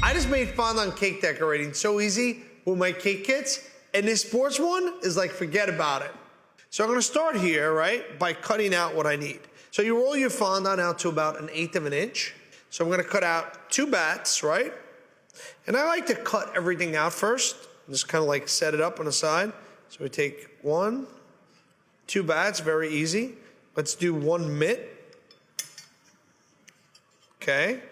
I just made fondant cake decorating so easy with my cake kits, and this sports one is like, forget about it. So I'm gonna start here, right, by cutting out what I need. So you roll your fondant out to about 1/8 of an inch. So I'm gonna cut out 2 bats, right? And I like to cut everything out first, just kind of like set it up on the side. So we take 1, 2 bats, very easy. Let's do 1 mitt. Okay.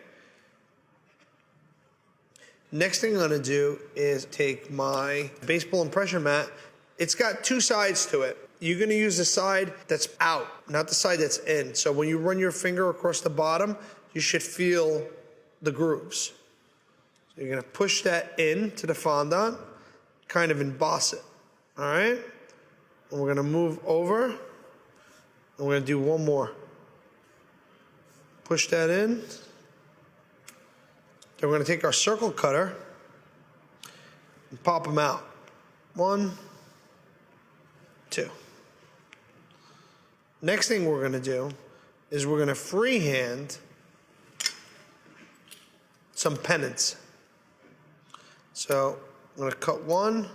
Next thing I'm gonna do is take my baseball impression mat. It's got 2 sides to it. You're gonna use the side that's out, not the side that's in. So when you run your finger across the bottom, you should feel the grooves. So you're gonna push that in to the fondant, kind of emboss it, all right? And we're gonna move over, and we're gonna do 1 more. Push that in. Then we're gonna take our circle cutter and pop them out. 1, 2. Next thing we're gonna do is we're gonna freehand some pennants. So I'm gonna cut 1,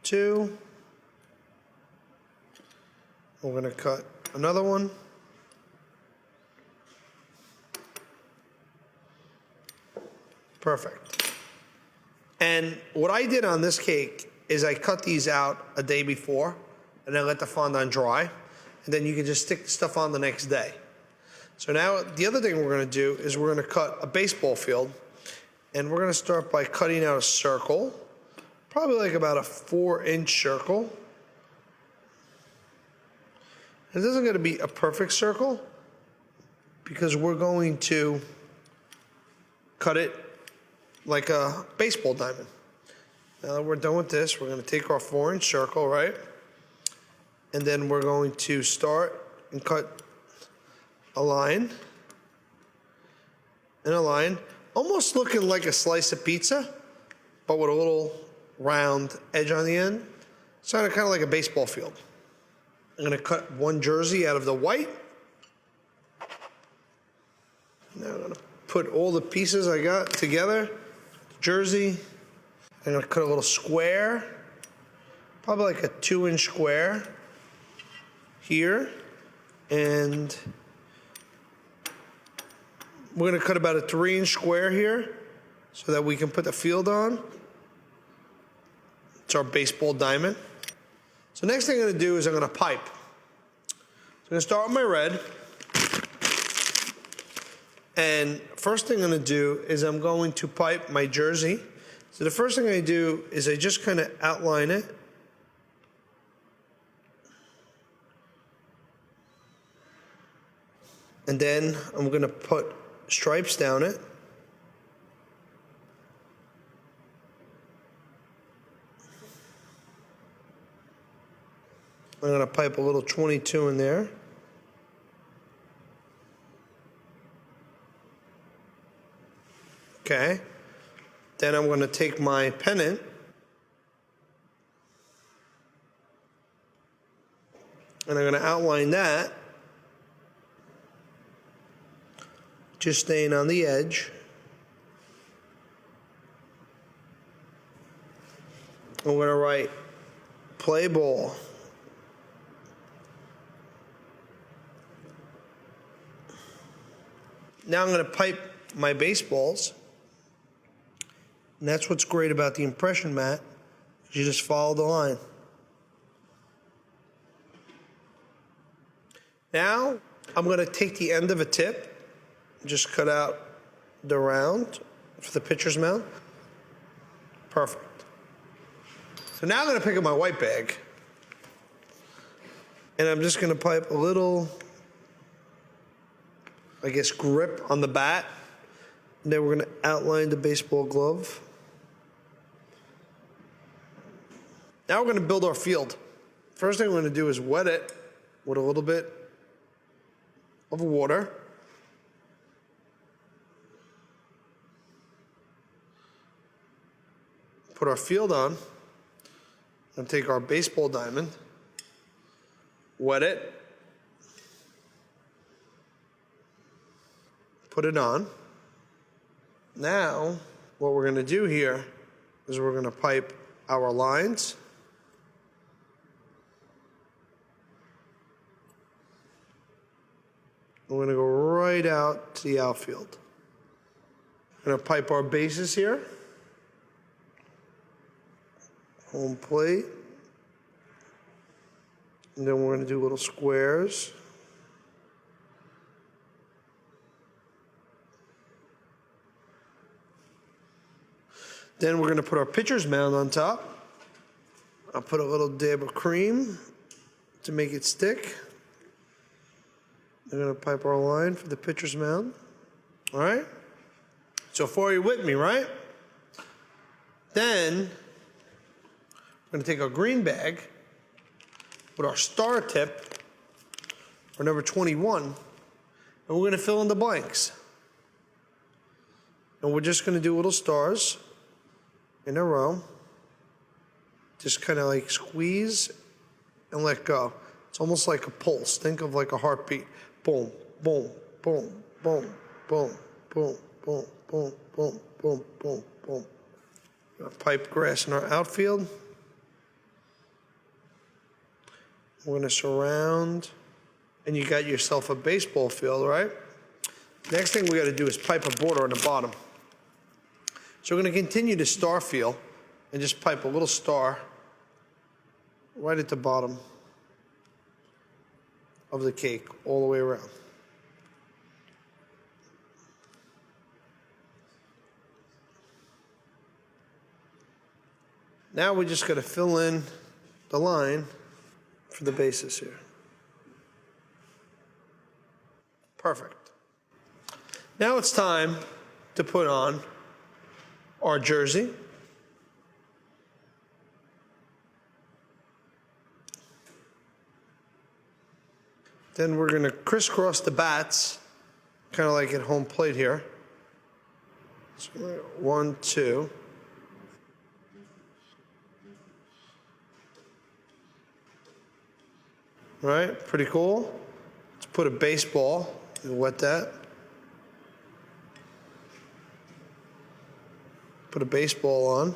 2. We're gonna cut another one. Perfect. And what I did on this cake is I cut these out a day before and then let the fondant dry. And then you can just stick the stuff on the next day. So now the other thing we're gonna do is we're gonna cut a baseball field. And we're gonna start by cutting out a circle, probably like about a 4-inch circle. It isn't gonna be a perfect circle because we're going to cut it like a baseball diamond. Now that we're done with this, we're gonna take our 4-inch circle, right? And then we're going to start and cut a line and a line, almost looking like a slice of pizza, but with a little round edge on the end. So kind of like a baseball field. I'm gonna cut 1 jersey out of the white. Now I'm gonna put all the pieces I got together. Jersey. I'm gonna cut a little square, probably like a 2-inch square here. And we're gonna cut about a 3-inch square here so that we can put the field on. It's our baseball diamond. So next thing I'm gonna do is I'm gonna pipe. So I'm gonna start with my red. And first thing I'm gonna do is I'm going to pipe my jersey. So the first thing I do is I just kind of outline it. And then I'm gonna put stripes down it. I'm gonna pipe a little 22 in there. Okay. Then I'm gonna take my pennant and I'm gonna outline that, just staying on the edge. I'm gonna write play ball. Now I'm gonna pipe my baseballs. And that's what's great about the impression mat. You just follow the line. Now I'm gonna take the end of a tip, just cut out the round for the pitcher's mound. Perfect. So now I'm gonna pick up my white bag and I'm just gonna pipe a little, I guess, grip on the bat. And then we're gonna outline the baseball glove. Now we're gonna build our field. First thing we're gonna do is wet it with a little bit of water. Put our field on. And take our baseball diamond, wet it, put it on. Now, what we're gonna do here is we're gonna pipe our lines. We're gonna go right out to the outfield. We're gonna pipe our bases here. Home plate. And then we're gonna do little squares. Then we're gonna put our pitcher's mound on top. I'll put a little dab of cream to make it stick. We're gonna pipe our line for the pitcher's mound. All right? So far you're with me, right? Then we're gonna take our green bag with our star tip, our number 21, and we're gonna fill in the blanks. And we're just gonna do little stars in a row. Just kind of like squeeze and let go. It's almost like a pulse. Think of like a heartbeat. Boom, boom, boom, boom, boom, boom, boom, boom, boom, boom, boom, boom. Pipe grass in our outfield. We're gonna surround, and you got yourself a baseball field, right? Next thing we gotta do is pipe a border on the bottom. So we're gonna continue the star feel and just pipe a little star right at the bottom of the cake all the way around. Now we're just gonna fill in the line for the bases here. Perfect. Now it's time to put on our jersey. Then we're gonna crisscross the bats, kind of like at home plate here. So 1, 2. All right, pretty cool. Let's put a baseball and wet that. Put a baseball on.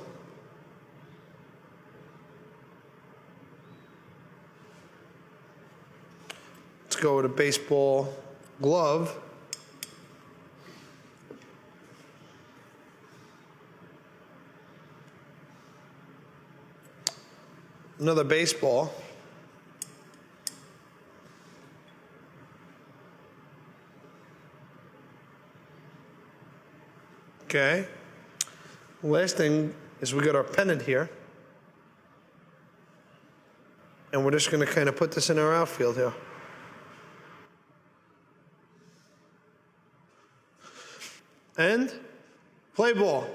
Let's go with a baseball glove. Another baseball. Okay. Last thing is we got our pennant here. And we're just going to kind of put this in our outfield here. And play ball.